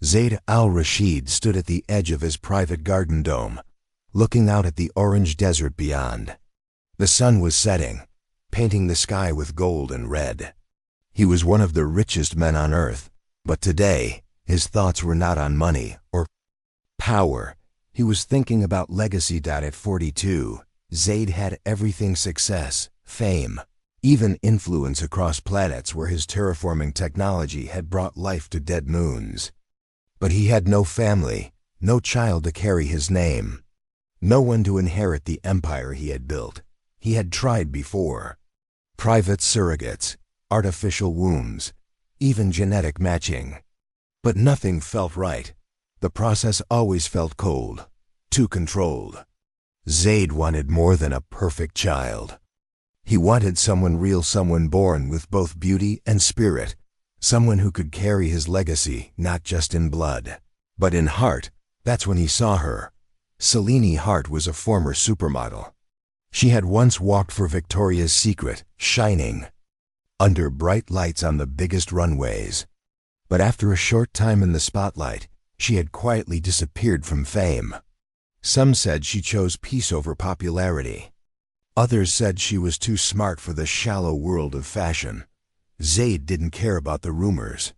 Zayd al-Rashid stood at the edge of his private garden dome, looking out at the orange desert beyond. The sun was setting, painting the sky with gold and red. He was one of the richest men on earth, but today, his thoughts were not on money or power. He was thinking about legacy. At 42, Zayd had everything: success, fame, even influence across planets where his terraforming technology had brought life to dead moons. But he had no family, no child to carry his name, no one to inherit the empire he had built. He had tried before. Private surrogates, artificial wombs, even genetic matching. But nothing felt right. The process always felt cold, too controlled. Zayd wanted more than a perfect child. He wanted someone real, someone born with both beauty and spirit, someone who could carry his legacy not just in blood, but in heart. That's when he saw her. Selene Hart was a former supermodel. She had once walked for Victoria's Secret, shining under bright lights on the biggest runways. But after a short time in the spotlight, she had quietly disappeared from fame. Some said she chose peace over popularity. Others said she was too smart for the shallow world of fashion. Zayd didn't care about the rumors.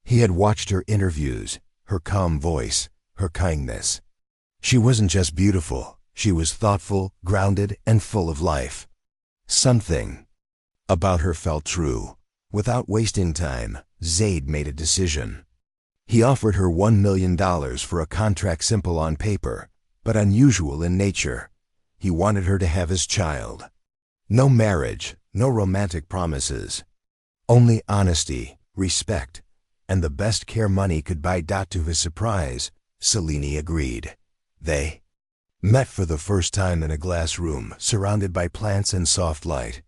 He had watched her interviews, her calm voice, her kindness. She wasn't just beautiful, she was thoughtful, grounded, and full of life. Something about her felt true. Without wasting time, Zayd made a decision. He offered her $1 million for a contract simple on paper, but unusual in nature. He wanted her to have his child. No marriage, no romantic promises. Only honesty, respect, and the best care money could buy. To his surprise, Selene agreed. They met for the first time in a glass room, surrounded by plants and soft light.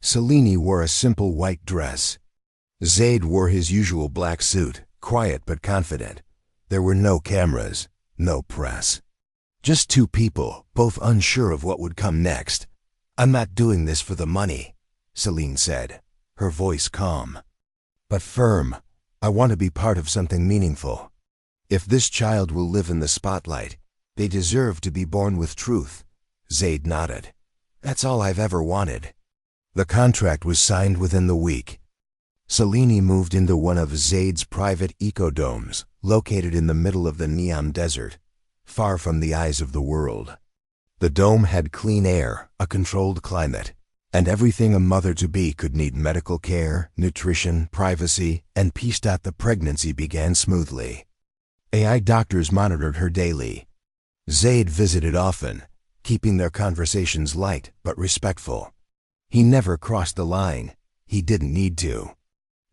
Selene wore a simple white dress. Zayd wore his usual black suit, quiet but confident. There were no cameras, no press. Just two people, both unsure of what would come next. "I'm not doing this for the money," Selene said, her voice calm, but firm. "I want to be part of something meaningful. If this child will live in the spotlight, they deserve to be born with truth." Zayd nodded. "That's all I've ever wanted." The contract was signed within the week. Selene moved into one of Zayd's private ecodomes, located in the middle of the Neom Desert, far from the eyes of the world. The dome had clean air, a controlled climate, and everything a mother-to-be could need: medical care, nutrition, privacy, and peace. The pregnancy began smoothly. AI doctors monitored her daily. Zayd visited often, keeping their conversations light but respectful. He never crossed the line. He didn't need to.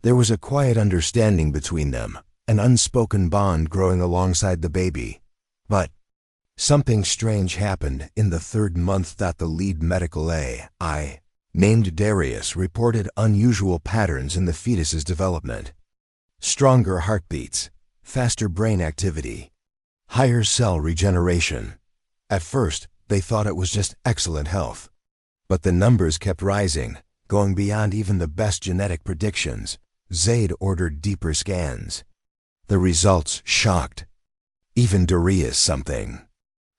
There was a quiet understanding between them, an unspoken bond growing alongside the baby. But something strange happened in the third month. The lead medical AI, named Darius, reported unusual patterns in the fetus's development. Stronger heartbeats, faster brain activity, higher cell regeneration. At first, they thought it was just excellent health. But the numbers kept rising, going beyond even the best genetic predictions. Zayd ordered deeper scans. The results shocked even Darius. "Something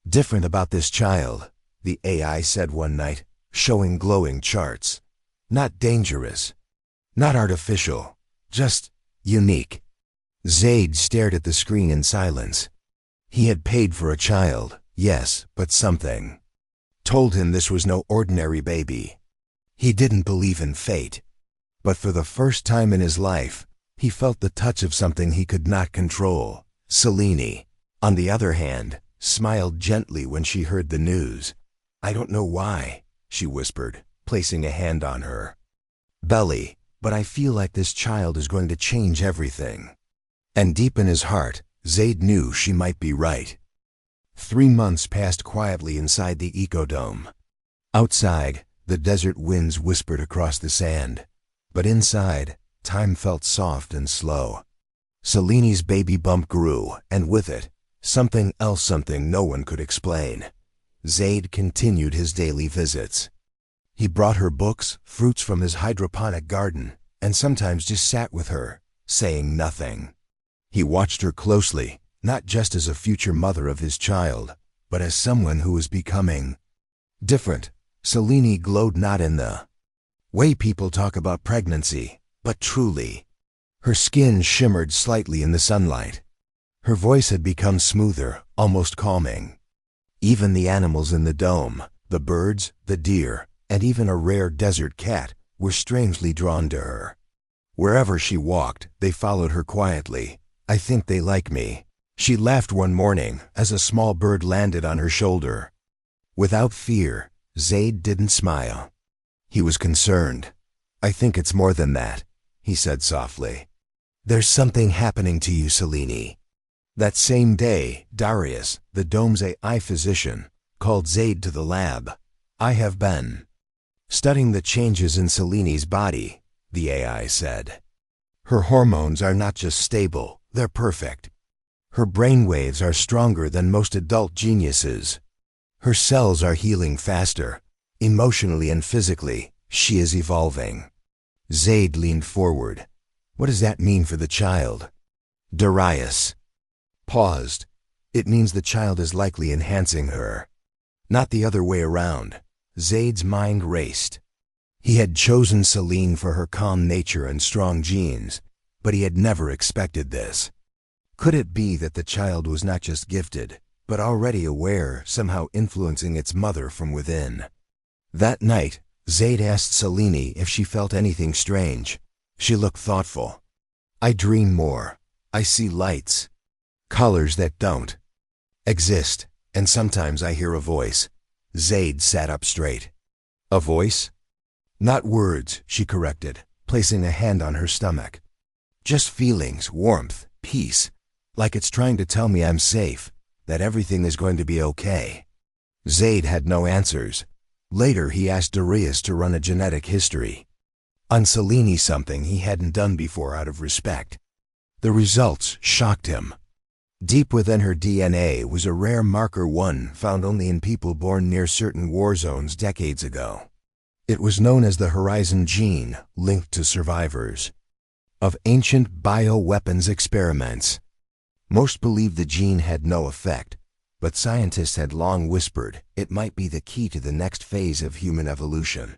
different about this child," the AI said one night, showing glowing charts. "Not dangerous, not artificial, just unique." Zayd stared at the screen in silence. He had paid for a child, yes, but something told him this was no ordinary baby. He didn't believe in fate, but for the first time in his life, he felt the touch of something he could not control. Selene, on the other hand, smiled gently when she heard the news. "I don't know why," she whispered, placing a hand on her belly, "but I feel like this child is going to change everything." And deep in his heart, Zayd knew she might be right. 3 months passed quietly inside the ecodome. Outside, the desert winds whispered across the sand. But inside, time felt soft and slow. Selene's baby bump grew, and with it, something else, something no one could explain. Zayd continued his daily visits. He brought her books, fruits from his hydroponic garden, and sometimes just sat with her, saying nothing. He watched her closely, not just as a future mother of his child, but as someone who was becoming different. Selene glowed not in the way people talk about pregnancy, but truly. Her skin shimmered slightly in the sunlight. Her voice had become smoother, almost calming. Even the animals in the dome, the birds, the deer, and even a rare desert cat, were strangely drawn to her. Wherever she walked, they followed her quietly. I think they like me. She laughed one morning as a small bird landed on her shoulder. Without fear, Zaid didn't smile. He was concerned. I think it's more than that, he said softly. There's something happening to you, Selene. That same day, Darius, the dome's AI physician, called Zaid to the lab. I have been studying the changes in Selene's body, the AI said. Her hormones are not just stable, they're perfect. Her brain waves are stronger than most adult geniuses. Her cells are healing faster. Emotionally and physically, she is evolving. Zaid leaned forward. What does that mean for the child? Darius paused. It means the child is likely enhancing her. Not the other way around. Zaid's mind raced. He had chosen Selene for her calm nature and strong genes, but he had never expected this. Could it be that the child was not just gifted, but already aware, somehow influencing its mother from within? That night, Zaid asked Selene if she felt anything strange. She looked thoughtful. I dream more. I see lights. Colors that don't exist, and sometimes I hear a voice. Zaid sat up straight. A voice? Not words, she corrected, placing a hand on her stomach. Just feelings, warmth, peace, like it's trying to tell me I'm safe, that everything is going to be okay. Zaid had no answers. Later he asked Darius to run a genetic history on Selene, something he hadn't done before out of respect. The results shocked him. Deep within her DNA was a rare marker, one found only in people born near certain war zones decades ago. It was known as the Horizon gene, linked to survivors of ancient bioweapons experiments. Most believed the gene had no effect, but scientists had long whispered it might be the key to the next phase of human evolution.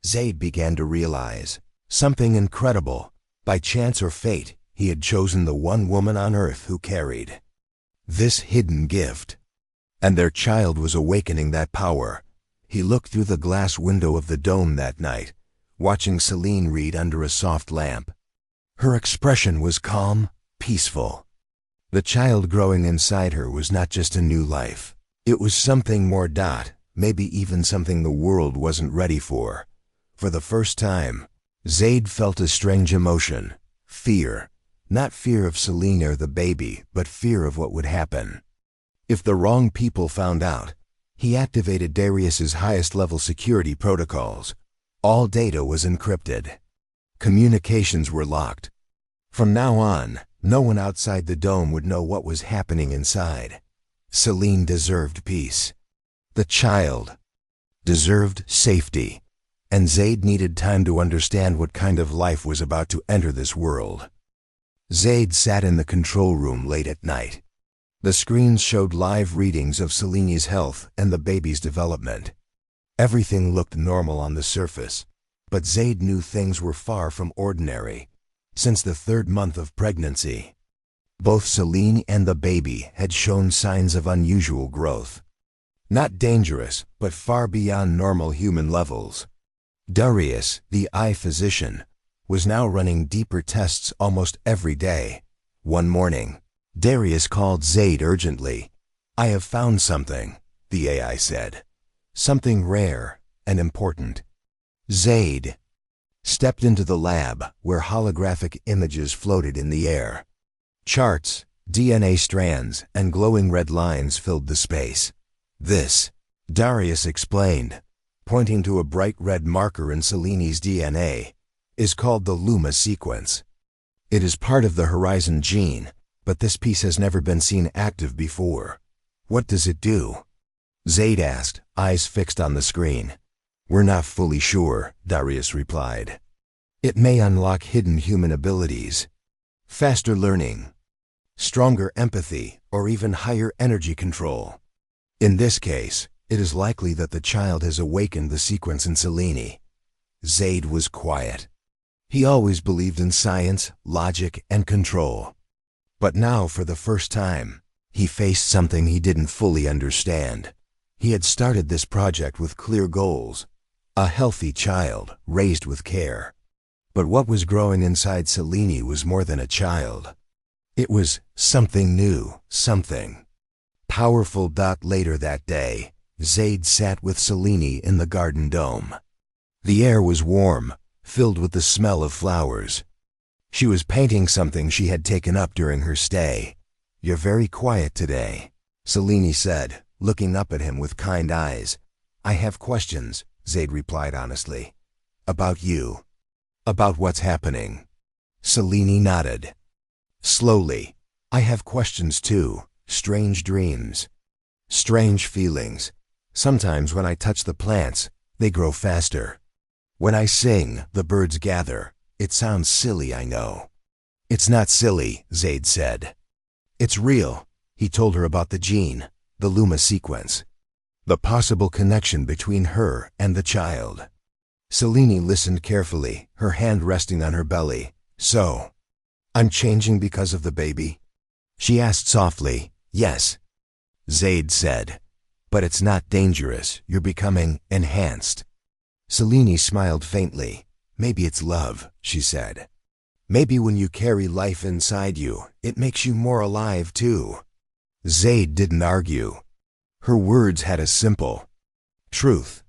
Zaid began to realize something incredible. By chance or fate, he had chosen the one woman on Earth who carried this hidden gift. And their child was awakening that power. He looked through the glass window of the dome that night, watching Selene read under a soft lamp. Her expression was calm, peaceful. The child growing inside her was not just a new life. It was something more. Maybe even something the world wasn't ready for. For the first time, Zaid felt a strange emotion. Fear. Not fear of Selene or the baby, but fear of what would happen if the wrong people found out. He activated Darius's highest-level security protocols. All data was encrypted. Communications were locked. From now on, no one outside the dome would know what was happening inside. Selene deserved peace. The child deserved safety. And Zaid needed time to understand what kind of life was about to enter this world. Zaid sat in the control room late at night. The screens showed live readings of Selene's health and the baby's development. Everything looked normal on the surface, but Zaid knew things were far from ordinary. Since the 3rd month of pregnancy, both Selene and the baby had shown signs of unusual growth. Not dangerous, but far beyond normal human levels. Darius, the eye physician, was now running deeper tests almost every day. One morning, Darius called Zaid urgently. I have found something, the AI said. Something rare and important. Zaid stepped into the lab, where holographic images floated in the air. Charts, DNA strands, and glowing red lines filled the space. This, Darius explained, pointing to a bright red marker in Selene's DNA, is called the Luma sequence. It is part of the Horizon gene, but this piece has never been seen active before. What does it do? Zaid asked, eyes fixed on the screen. We're not fully sure, Darius replied. It may unlock hidden human abilities. Faster learning, stronger empathy, or even higher energy control. In this case, it is likely that the child has awakened the sequence in Selene. Zaid was quiet. He always believed in science, logic, and control. But now, for the first time, he faced something he didn't fully understand. He had started this project with clear goals, a healthy child raised with care. But what was growing inside Selene was more than a child. It was something new, something powerful. Later that day, Zaid sat with Selene in the garden dome. The air was warm, filled with the smell of flowers. She was painting something she had taken up during her stay. "You're very quiet today," Selene said, looking up at him with kind eyes. "I have questions," Zaid replied honestly. "About you. About what's happening." Selene nodded. Slowly, "I have questions too. Strange dreams. Strange feelings. Sometimes when I touch the plants, they grow faster. When I sing, the birds gather. It sounds silly, I know." "It's not silly," Zaid said. "It's real." He told her about the gene, the Luma sequence, the possible connection between her and the child. Selene listened carefully, her hand resting on her belly. "So, I'm changing because of the baby?" she asked softly. "Yes," Zaid said. "But it's not dangerous. You're becoming enhanced." Selene smiled faintly. "Maybe it's love," she said. "Maybe when you carry life inside you, it makes you more alive too." Zaid didn't argue. Her words had a simple truth,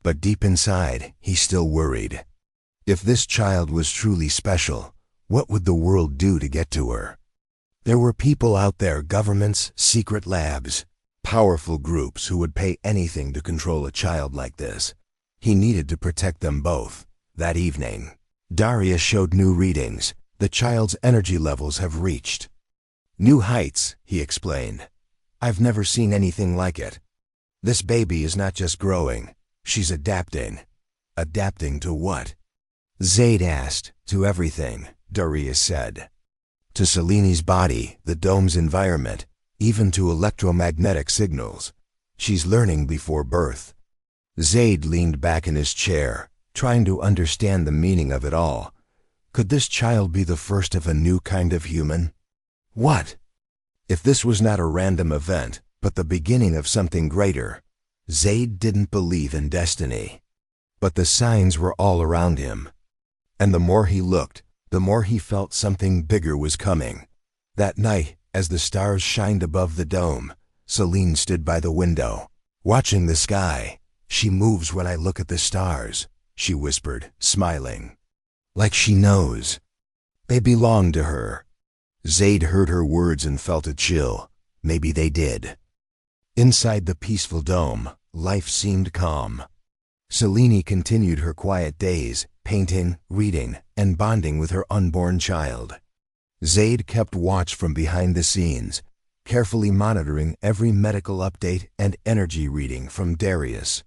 but deep inside, he still worried. If this child was truly special, what would the world do to get to her? There were people out there, governments, secret labs, powerful groups who would pay anything to control a child like this. He needed to protect them both. That evening, Darius showed new readings. "The child's energy levels have reached new heights," he explained. "I've never seen anything like it. This baby is not just growing, she's adapting." "Adapting to what?" Zaid asked. "To everything," Darius said. "To Selene's body, the dome's environment, even to electromagnetic signals. She's learning before birth." Zaid leaned back in his chair, trying to understand the meaning of it all. Could this child be the first of a new kind of human? What if this was not a random event, but the beginning of something greater? Zaid didn't believe in destiny, but the signs were all around him. And the more he looked, the more he felt something bigger was coming. That night, as the stars shined above the dome, Selene stood by the window, watching the sky. "She moves when I look at the stars," she whispered, smiling. "Like she knows. They belong to her." Zaid heard her words and felt a chill. Maybe they did. Inside the peaceful dome, life seemed calm. Selene continued her quiet days, painting, reading, and bonding with her unborn child. Zaid kept watch from behind the scenes, carefully monitoring every medical update and energy reading from Darius.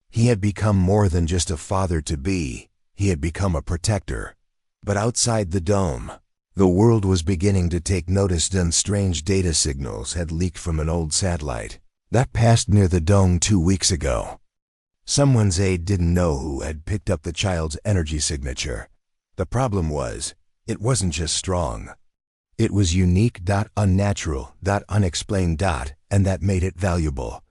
He had become more than just a father-to-be. He had become a protector. But outside the dome, the world was beginning to take notice. Strange data signals had leaked from an old satellite that passed near the dome 2 weeks ago. Someone Zaid didn't know who had picked up the child's energy signature. The problem was, it wasn't just strong. It was unique, unnatural, unexplained, and that made it valuable.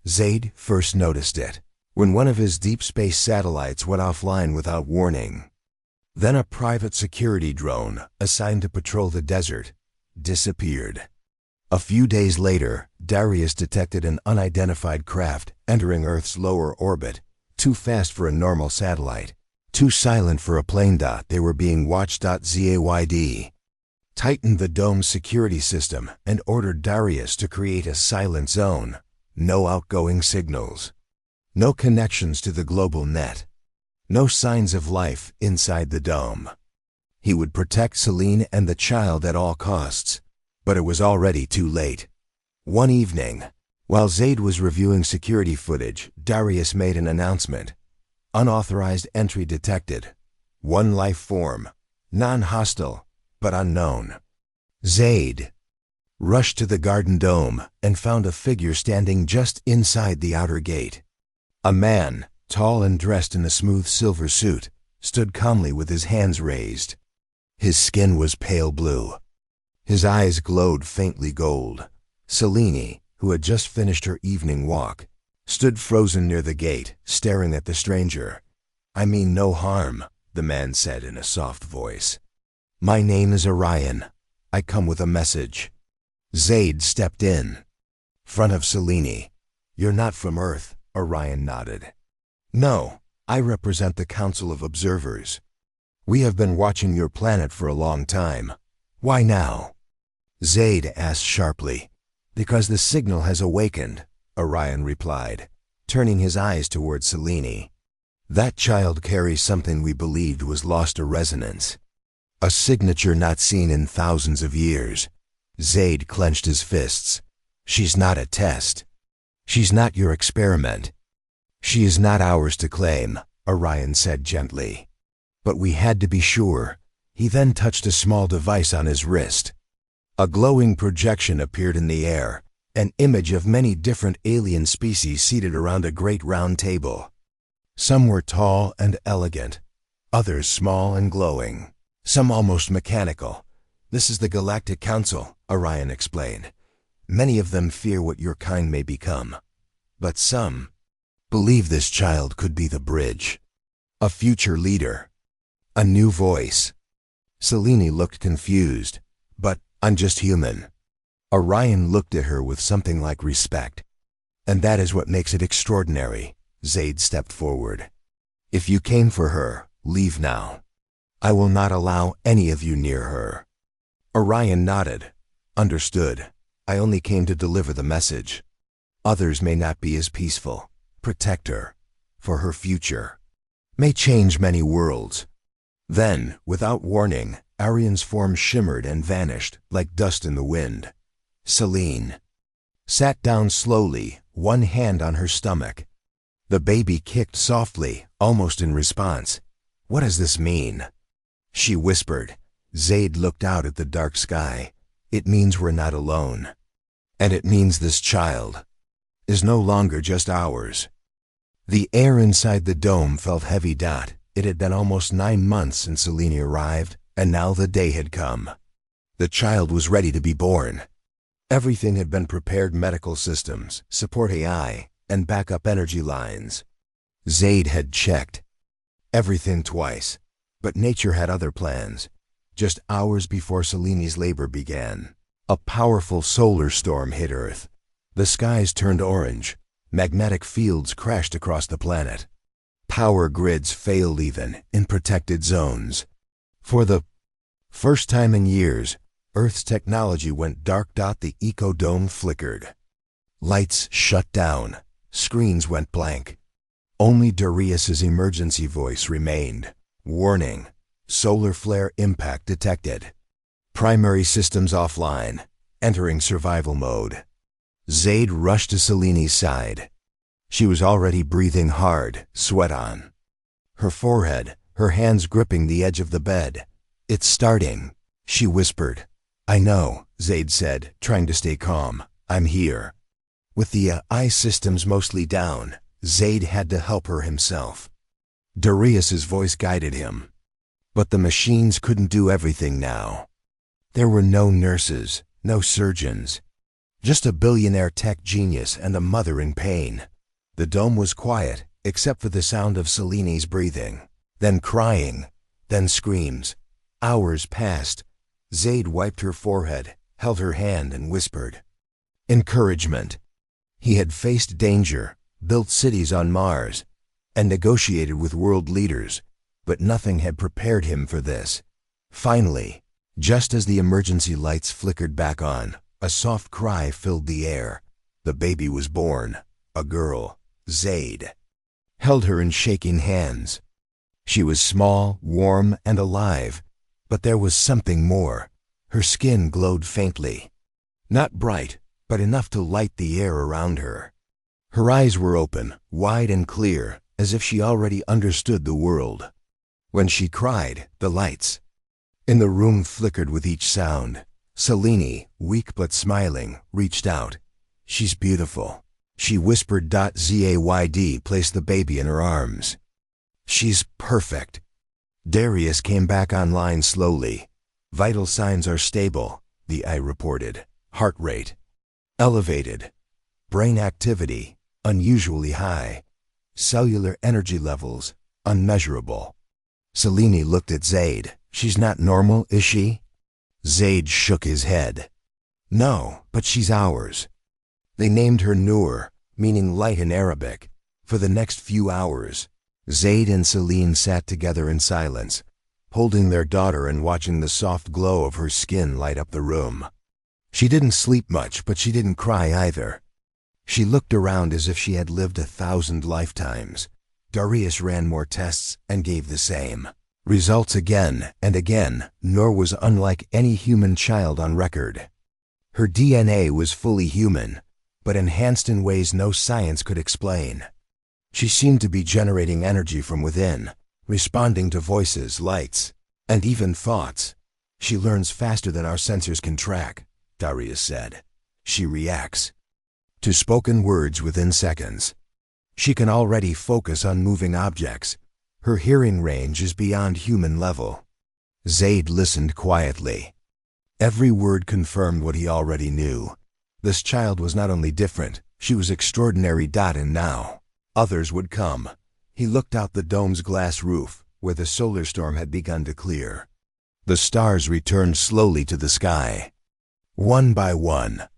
Zaid first noticed it when one of his deep space satellites went offline without warning. Then a private security drone, assigned to patrol the desert, disappeared. A few days later, Darius detected an unidentified craft entering Earth's lower orbit, too fast for a normal satellite, too silent for a plane. They were being watched. Zayd tightened the dome's security system and ordered Darius to create a silent zone. No outgoing signals. No connections to the global net. No signs of life inside the dome. He would protect Selene and the child at all costs, but it was already too late. One evening, while Zaid was reviewing security footage, Darius made an announcement. "Unauthorized entry detected. One life form. Non-hostile, but unknown." Zaid rushed to the garden dome and found a figure standing just inside the outer gate. A man, tall and dressed in a smooth silver suit, stood calmly with his hands raised. His skin was pale blue. His eyes glowed faintly gold. Selene, who had just finished her evening walk, stood frozen near the gate, staring at the stranger. "I mean no harm," the man said in a soft voice. "My name is Orion. I come with a message." Zaid stepped in front of Selene. "You're not from Earth," Orion nodded. "No, I represent the Council of Observers. We have been watching your planet for a long time. Why now?" Zaid asked sharply. "Because the signal has awakened," Orion replied, turning his eyes toward Selene. "That child carries something we believed was lost to resonance. A signature not seen in thousands of years." Zaid clenched his fists. "She's not a test. She's not your experiment. She is not ours to claim," Orion said gently. "But we had to be sure." He then touched a small device on his wrist. A glowing projection appeared in the air, an image of many different alien species seated around a great round table. Some were tall and elegant, others small and glowing, some almost mechanical. "This is the Galactic Council," Orion explained. "Many of them fear what your kind may become, but some believe this child could be the bridge, a future leader, a new voice." Selene looked confused. "But I'm just human." Orion looked at her with something like respect. "And that is what makes it extraordinary." Zaid stepped forward. "If you came for her, leave now. I will not allow any of you near her." Orion nodded. "Understood. I only came to deliver the message. Others may not be as peaceful. Protect her, for her future may change many worlds." Then, without warning, Arian's form shimmered and vanished like dust in the wind. Selene sat down slowly, one hand on her stomach. The baby kicked softly, almost in response. "What does this mean?" she whispered. Zaid looked out at the dark sky. "It means we're not alone. And it means this child is no longer just ours." The air inside the dome felt heavy. It had been almost 9 months since Selene arrived, and now the day had come. The child was ready to be born. Everything had been prepared: medical systems, support AI, and backup energy lines. Zaid had checked everything twice, but nature had other plans. Just hours before Selene's labor began, a powerful solar storm hit Earth. The skies turned orange. Magnetic fields crashed across the planet. Power grids failed even in protected zones. For the first time in years, Earth's technology went dark. The eco-dome flickered. Lights shut down. Screens went blank. Only Darius's emergency voice remained. "Warning. Solar flare impact detected. Primary systems offline. Entering survival mode." Zaid rushed to Selene's side. She was already breathing hard, sweat on her forehead, her hands gripping the edge of the bed. "It's starting," she whispered. "I know," Zaid said, trying to stay calm. "I'm here." With the eye systems mostly down, Zaid had to help her himself. Darius's voice guided him. But the machines couldn't do everything now. There were no nurses, no surgeons. Just a billionaire tech genius and a mother in pain. The dome was quiet, except for the sound of Selene's breathing, then crying, then screams. Hours passed. Zaid wiped her forehead, held her hand, and whispered encouragement. He had faced danger, built cities on Mars, and negotiated with world leaders, but nothing had prepared him for this. Finally, just as the emergency lights flickered back on, a soft cry filled the air. The baby was born, a girl. Zaid held her in shaking hands. She was small, warm, and alive, but there was something more. Her skin glowed faintly. Not bright, but enough to light the air around her. Her eyes were open, wide and clear, as if she already understood the world. When she cried, the lights in the room flickered with each sound. Selene, weak but smiling, reached out. "She's beautiful," she whispered. Zayd placed the baby in her arms. "She's perfect." Darius came back online slowly. "Vital signs are stable," the eye reported. "Heart rate elevated. Brain activity unusually high. Cellular energy levels unmeasurable." Selene looked at Zayd. "She's not normal, is she?" Zayd shook his head. "No, but she's ours." They named her Noor, meaning light in Arabic. For the next few hours, Zayd and Selene sat together in silence, holding their daughter and watching the soft glow of her skin light up the room. She didn't sleep much, but she didn't cry either. She looked around as if she had lived 1,000 lifetimes. Darius ran more tests and gave the same results again and again. Noor was unlike any human child on record. Her DNA was fully human, but enhanced in ways no science could explain. She seemed to be generating energy from within, responding to voices, lights, and even thoughts. "She learns faster than our sensors can track," Darius said. "She reacts to spoken words within seconds. She can already focus on moving objects. Her hearing range is beyond human level." Zayd listened quietly. Every word confirmed what he already knew. This child was not only different, she was extraordinary. And now, others would come. He looked out the dome's glass roof, where the solar storm had begun to clear. The stars returned slowly to the sky, one by one.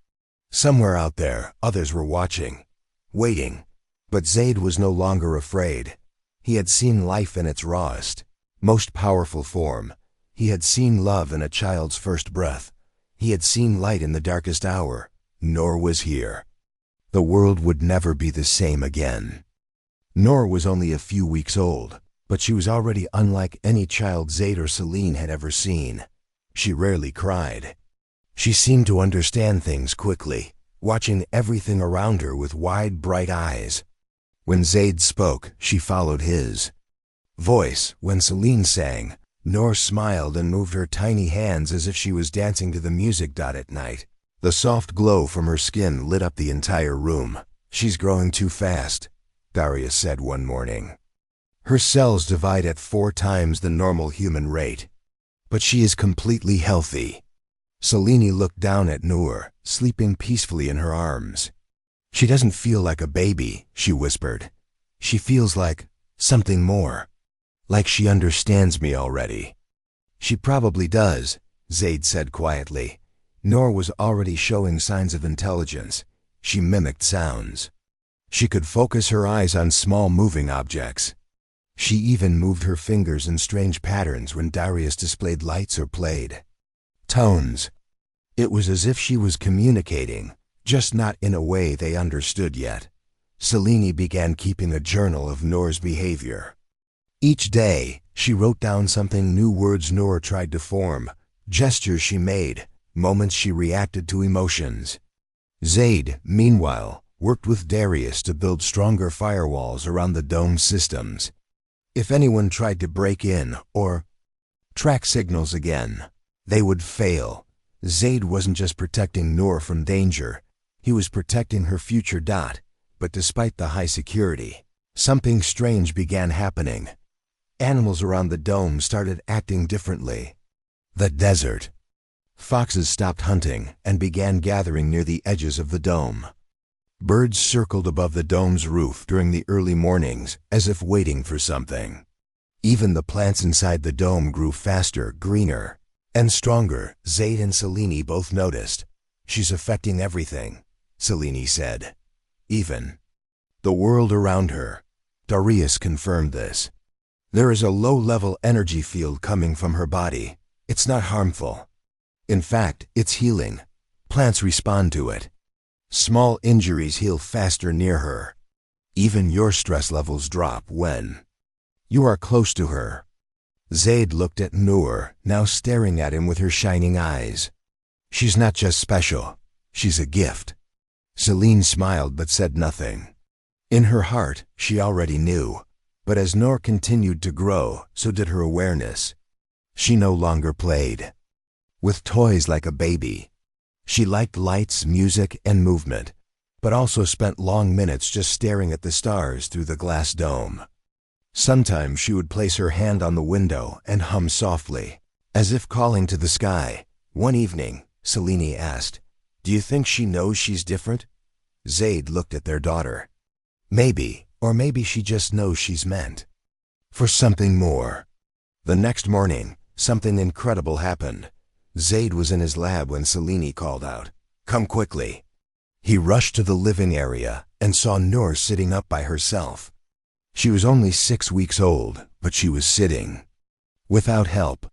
Somewhere out there, others were watching, waiting. But Zayd was no longer afraid. He had seen life in its rawest, most powerful form. He had seen love in a child's first breath. He had seen light in the darkest hour. Noor was here. The world would never be the same again. Noor was only a few weeks old, but she was already unlike any child Zayd or Selene had ever seen. She rarely cried. She seemed to understand things quickly, watching everything around her with wide, bright eyes. When Zayd spoke, she followed his voice. When Selene sang, Noor smiled and moved her tiny hands as if she was dancing to the music. At night, the soft glow from her skin lit up the entire room. "She's growing too fast," Darius said one morning. "Her cells divide at 4 times the normal human rate. But she is completely healthy." Selene looked down at Noor, sleeping peacefully in her arms. "She doesn't feel like a baby," she whispered. "She feels like something more. Like she understands me already." "She probably does," Zayd said quietly. Noor was already showing signs of intelligence. She mimicked sounds. She could focus her eyes on small moving objects. She even moved her fingers in strange patterns when Darius displayed lights or played tones. It was as if she was communicating, just not in a way they understood yet. Selene began keeping a journal of Noor's behavior. Each day, she wrote down something new: words Noor tried to form, gestures she made, moments she reacted to, emotions. Zayd, meanwhile, worked with Darius to build stronger firewalls around the dome systems. If anyone tried to break in or track signals again, they would fail. Zayd wasn't just protecting Noor from danger, he was protecting her future. But despite the high security, something strange began happening. Animals around the dome started acting differently. The desert. Foxes stopped hunting and began gathering near the edges of the dome. Birds circled above the dome's roof during the early mornings, as if waiting for something. Even the plants inside the dome grew faster, greener, and stronger. Zayd and Selene both noticed. "She's affecting everything," Selene said. "Even the world around her." Darius confirmed this. "There is a low-level energy field coming from her body. It's not harmful. In fact, it's healing. Plants respond to it. Small injuries heal faster near her. Even your stress levels drop when you are close to her." Zayd looked at Noor, now staring at him with her shining eyes. "She's not just special, she's a gift." Selene smiled but said nothing. In her heart, she already knew. But as Noor continued to grow, so did her awareness. She no longer played with toys like a baby. She liked lights, music, and movement, but also spent long minutes just staring at the stars through the glass dome. Sometimes she would place her hand on the window and hum softly, as if calling to the sky. One evening, Selene asked, "Do you think she knows she's different?" Zaid looked at their daughter. Maybe, or maybe she just knows she's meant for something more. The next morning, something incredible happened. Zaid was in his lab when Selene called out, "Come quickly." He rushed to the living area and saw Noor sitting up by herself. She was only 6 weeks old, but she was sitting without help.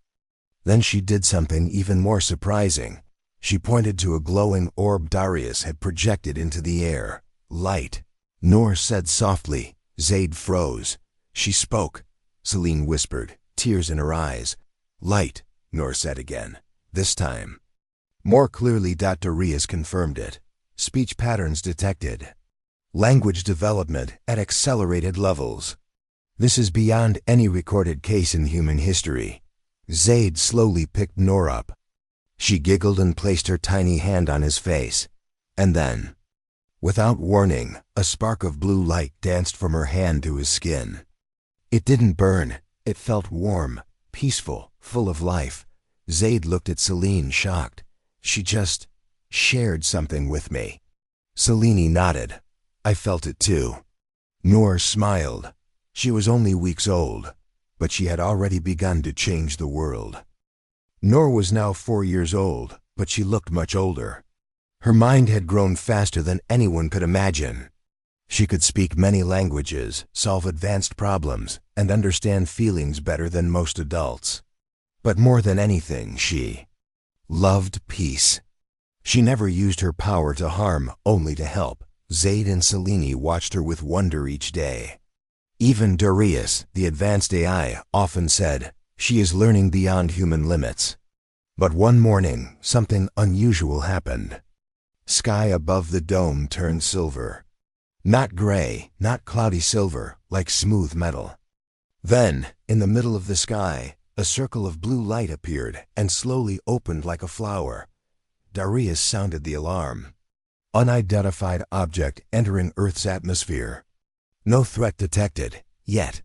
Then she did something even more surprising. She pointed to a glowing orb Darius had projected into the air. "Light," Noor said softly. Zaid froze. "She spoke," Selene whispered, tears in her eyes. "Light," Noor said again, this time more clearly. Darius confirmed it. Speech patterns detected. Language development at accelerated levels. This is beyond any recorded case in human history. Zaid slowly picked Noor up. She giggled and placed her tiny hand on his face. And then, without warning, a spark of blue light danced from her hand to his skin. It didn't burn. It felt warm, peaceful, full of life. Zaid looked at Selene, shocked. "She just shared something with me." Selene nodded. "I felt it too." Noor smiled. She was only weeks old, but she had already begun to change the world. Noor was now 4 years old, but she looked much older. Her mind had grown faster than anyone could imagine. She could speak many languages, solve advanced problems, and understand feelings better than most adults. But more than anything, she loved peace. She never used her power to harm, only to help. Zaid and Selene watched her with wonder each day. Even Darius, the advanced AI, often said, "She is learning beyond human limits." But one morning, something unusual happened. Sky above the dome turned silver. Not gray, not cloudy silver, like smooth metal. Then, in the middle of the sky, a circle of blue light appeared and slowly opened like a flower. Darius sounded the alarm. Unidentified object entering Earth's atmosphere. No threat detected, yet.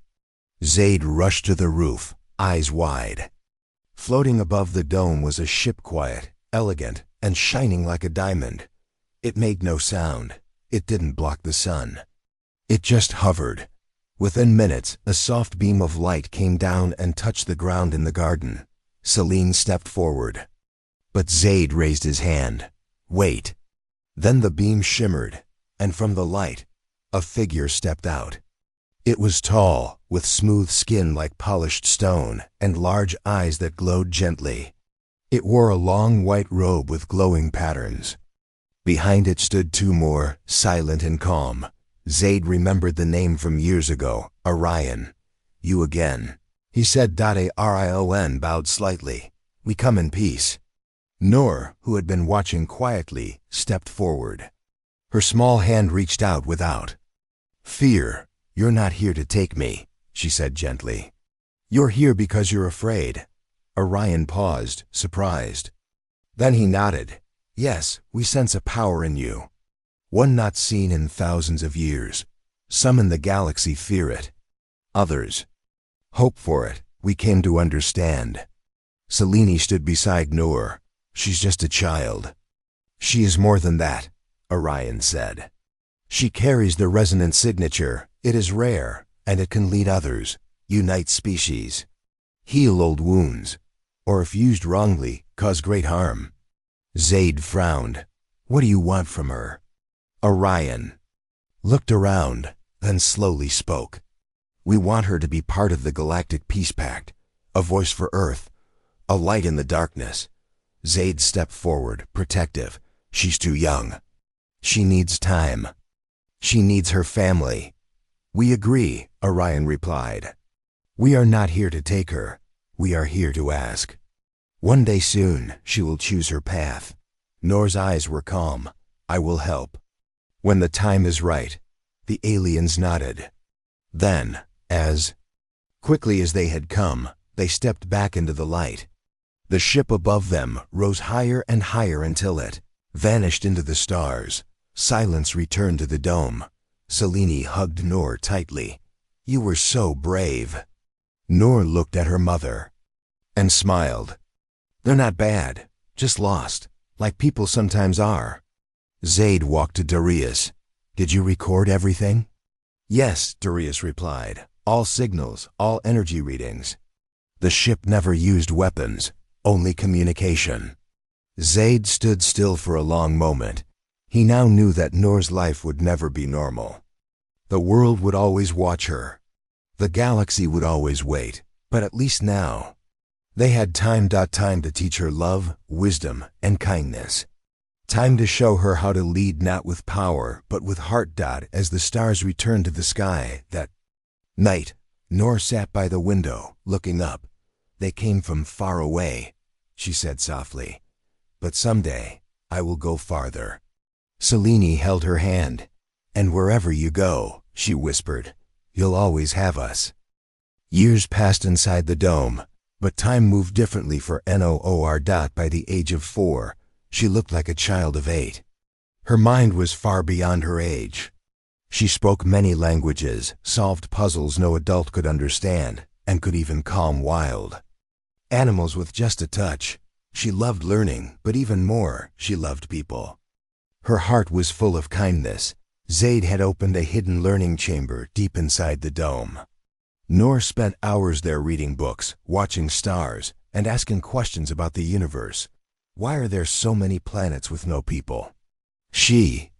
Zaid rushed to the roof, eyes wide. Floating above the dome was a ship, quiet, elegant, and shining like a diamond. It made no sound. It didn't block the sun. It just hovered. Within minutes, a soft beam of light came down and touched the ground in the garden. Selene stepped forward. But Zaid raised his hand. "Wait." Then the beam shimmered, and from the light, a figure stepped out. It was tall, with smooth skin like polished stone, and large eyes that glowed gently. It wore a long white robe with glowing patterns. Behind it stood 2 more, silent and calm. Zaid remembered the name from years ago, Orion. "You again," he said. Arion bowed slightly. "We come in peace." Noor, who had been watching quietly, stepped forward. Her small hand reached out without fear. "You're not here to take me," she said gently. "You're here because you're afraid." Orion paused, surprised. Then he nodded. "Yes, we sense a power in you. One not seen in thousands of years. Some in the galaxy fear it. Others hope for it. We came to understand." Selene stood beside Noor. "She's just a child." "She is more than that," Orion said. "She carries the resonant signature. It is rare, and it can lead others, unite species, heal old wounds, or if used wrongly, cause great harm." Zaid frowned. "What do you want from her?" Orion looked around, then slowly spoke. "We want her to be part of the Galactic Peace Pact, a voice for Earth, a light in the darkness." Zaid stepped forward, protective. "She's too young. She needs time. She needs her family." "We agree," Orion replied. "We are not here to take her. We are here to ask. One day soon, she will choose her path." Noor's eyes were calm. "I will help. When the time is right." The aliens nodded. Then, as quickly as they had come, they stepped back into the light. The ship above them rose higher and higher until it vanished into the stars. Silence returned to the dome. Selene hugged Noor tightly. "You were so brave." Noor looked at her mother and smiled. "They're not bad, just lost, like people sometimes are." Zaid walked to Darius. "Did you record everything?" "Yes," Darius replied. "All signals, all energy readings. The ship never used weapons, only communication." Zaid stood still for a long moment. He now knew that Noor's life would never be normal. The world would always watch her. The galaxy would always wait, but at least now, they had time to teach her love, wisdom, and kindness. Time to show her how to lead not with power, but with heart. As the stars returned to the sky that night, Noor sat by the window, looking up. "They came from far away," she said softly. "But someday, I will go farther." Selene held her hand. "And wherever you go," she whispered, "you'll always have us." Years passed inside the dome, but time moved differently for Noor. By the age of 4, she looked like a child of 8. Her mind was far beyond her age. She spoke many languages, solved puzzles no adult could understand, and could even calm wild animals with just a touch. She loved learning, but even more, she loved people. Her heart was full of kindness. Zaid had opened a hidden learning chamber deep inside the dome. Noor spent hours there reading books, watching stars, and asking questions about the universe. "Why are there so many planets with no people?" she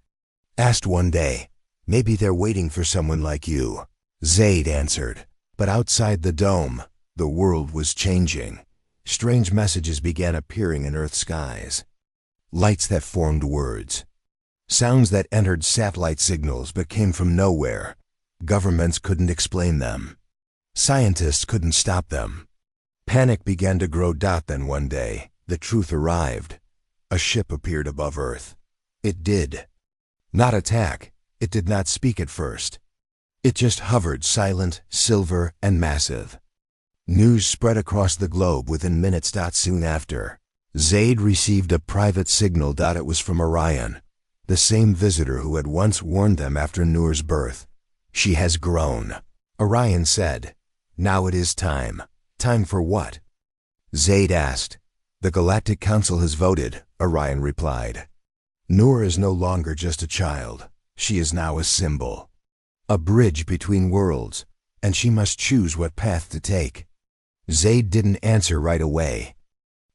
asked one day. "Maybe they're waiting for someone like you," Zaid answered. But outside the dome, the world was changing. Strange messages began appearing in Earth's skies. Lights that formed words. Sounds that entered satellite signals but came from nowhere. Governments couldn't explain them. Scientists couldn't stop them. Panic began to grow. Then one day, the truth arrived. A ship appeared above Earth. It did not attack. It did not speak at first. It just hovered, silent, silver, and massive. News spread across the globe within minutes. Soon after, Zaid received a private signal. It was from Orion, the same visitor who had once warned them after Noor's birth. "She has grown," Orion said. "Now it is time." "Time for what?" Zaid asked. "The Galactic Council has voted," Orion replied. "Noor is no longer just a child. She is now a symbol, a bridge between worlds, and she must choose what path to take." Zaid didn't answer right away.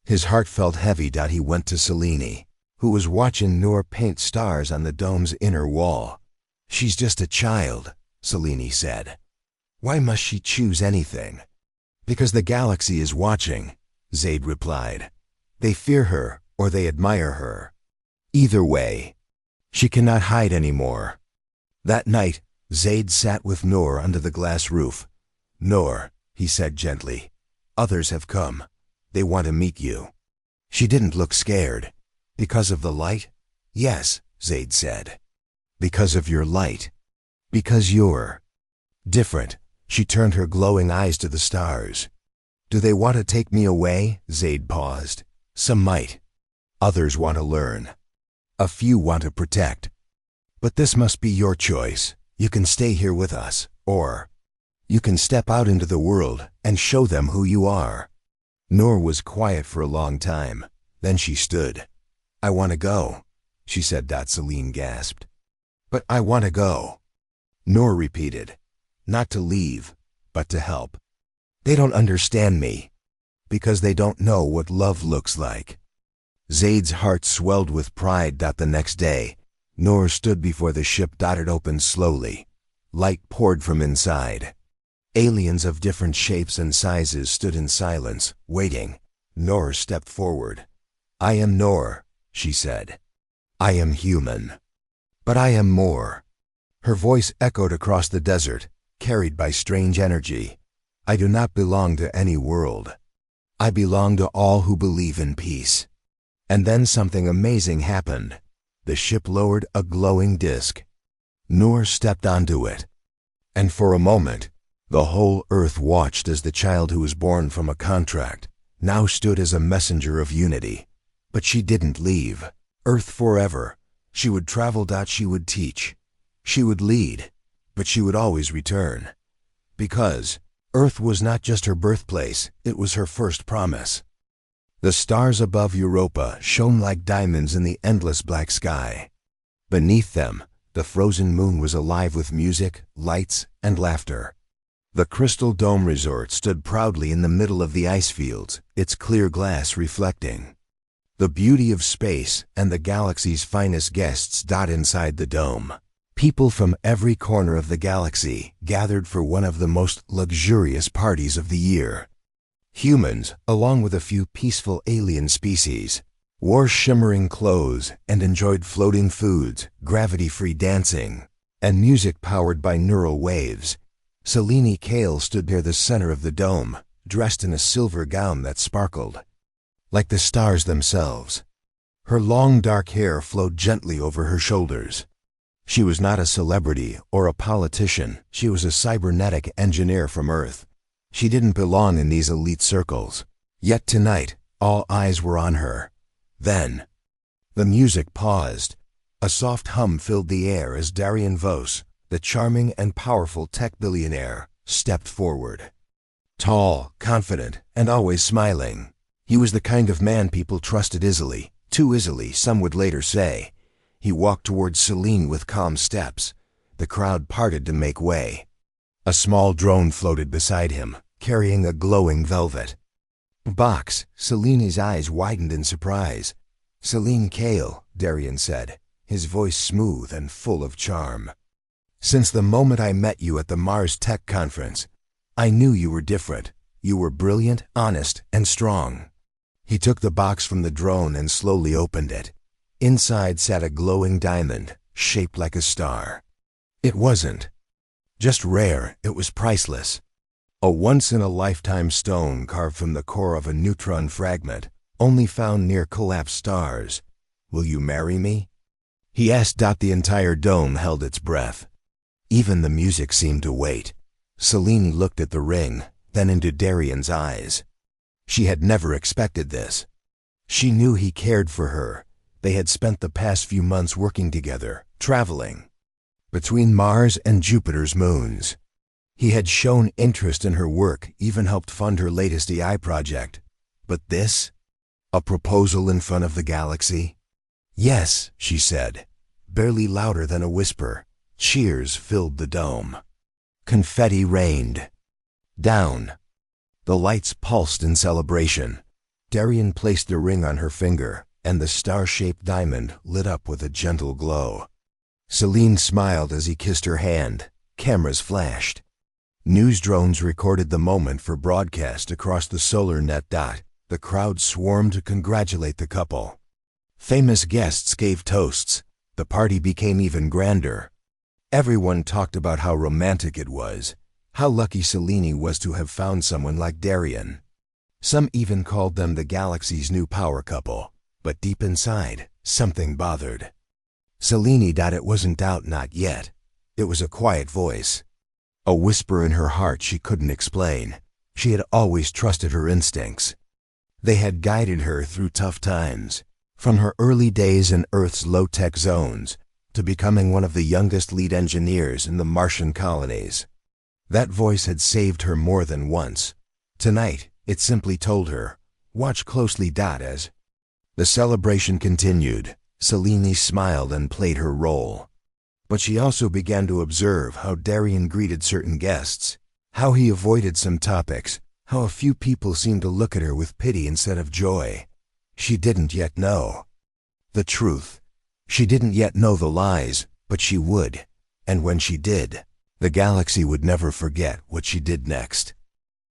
His heart felt heavy. He went to Selene, who was watching Noor paint stars on the dome's inner wall. "She's just a child," Selene said. "Why must she choose anything?" "Because the galaxy is watching," Zaid replied. "They fear her or they admire her. Either way, she cannot hide anymore." That night, Zaid sat with Noor under the glass roof. "Noor," he said gently, "others have come. They want to meet you." She didn't look scared. "Because of the light?" "Yes," Zaid said. "Because of your light. Because you're different." She turned her glowing eyes to the stars. "Do they want to take me away?" Zaid paused. "Some might. Others want to learn. A few want to protect. But this must be your choice. You can stay here with us, or you can step out into the world and show them who you are." Noor was quiet for a long time. Then she stood. "I want to go," she said. Selene gasped. "But I want to go," Noor repeated. "Not to leave, but to help. They don't understand me, because they don't know what love looks like." Zaid's heart swelled with pride. The next day, Noor stood before the ship. It opened slowly. Light poured from inside. Aliens of different shapes and sizes stood in silence, waiting. Noor stepped forward. "I am Noor," she said. "I am human. But I am more." Her voice echoed across the desert, carried by strange energy. "I do not belong to any world. I belong to all who believe in peace." And then something amazing happened. The ship lowered a glowing disc. Noor stepped onto it. And for a moment, the whole Earth watched as the child who was born from a contract now stood as a messenger of unity. But she didn't leave Earth forever. She would travel. She would teach. She would lead. But she would always return. Because Earth was not just her birthplace, it was her first promise. The stars above Europa shone like diamonds in the endless black sky. Beneath them, the frozen moon was alive with music, lights, and laughter. The Crystal Dome Resort stood proudly in the middle of the ice fields, its clear glass reflecting the beauty of space and the galaxy's finest guests. Inside the dome, people from every corner of the galaxy gathered for one of the most luxurious parties of the year. Humans, along with a few peaceful alien species, wore shimmering clothes and enjoyed floating foods, gravity-free dancing, and music powered by neural waves. Selene Kale stood near the center of the dome, dressed in a silver gown that sparkled like the stars themselves. Her long dark hair flowed gently over her shoulders. She was not a celebrity or a politician. She was a cybernetic engineer from Earth. She didn't belong in these elite circles. Yet tonight, all eyes were on her. Then, the music paused. A soft hum filled the air as Darian Vos, the charming and powerful tech billionaire, stepped forward. Tall, confident, and always smiling. He was the kind of man people trusted easily, too easily, some would later say. He walked towards Selene with calm steps. The crowd parted to make way. A small drone floated beside him, carrying a glowing velvet box. Selene's eyes widened in surprise. "Selene Kale," Darian said, his voice smooth and full of charm. "Since the moment I met you at the Mars Tech Conference, I knew you were different. You were brilliant, honest, and strong." He took the box from the drone and slowly opened it. Inside sat a glowing diamond, shaped like a star. It wasn't just rare, it was priceless. A once-in-a-lifetime stone carved from the core of a neutron fragment, only found near collapsed stars. "Will you marry me?" he asked. The entire dome held its breath. Even the music seemed to wait. Selene looked at the ring, then into Darian's eyes. She had never expected this. She knew he cared for her. They had spent the past few months working together, traveling between Mars and Jupiter's moons. He had shown interest in her work, even helped fund her latest AI project. But this? A proposal in front of the galaxy? "Yes," she said, barely louder than a whisper. Cheers filled the dome. Confetti rained down. The lights pulsed in celebration. Darian placed the ring on her finger, and the star-shaped diamond lit up with a gentle glow. Selene smiled as he kissed her hand. Cameras flashed. News drones recorded the moment for broadcast across the solar net. The crowd swarmed to congratulate the couple. Famous guests gave toasts. The party became even grander. Everyone talked about how romantic it was, how lucky Selene was to have found someone like Darian. Some even called them the galaxy's new power couple. But deep inside, something bothered Selene. It wasn't doubt, not yet. It was a quiet voice. A whisper in her heart she couldn't explain. She had always trusted her instincts. They had guided her through tough times, from her early days in Earth's low-tech zones to becoming one of the youngest lead engineers in the Martian colonies. That voice had saved her more than once. Tonight, it simply told her, "Watch closely." As the celebration continued, Selene smiled and played her role. But she also began to observe how Darian greeted certain guests, how he avoided some topics, how a few people seemed to look at her with pity instead of joy. She didn't yet know the truth. She didn't yet know the lies, but she would. And when she did, the galaxy would never forget what she did next.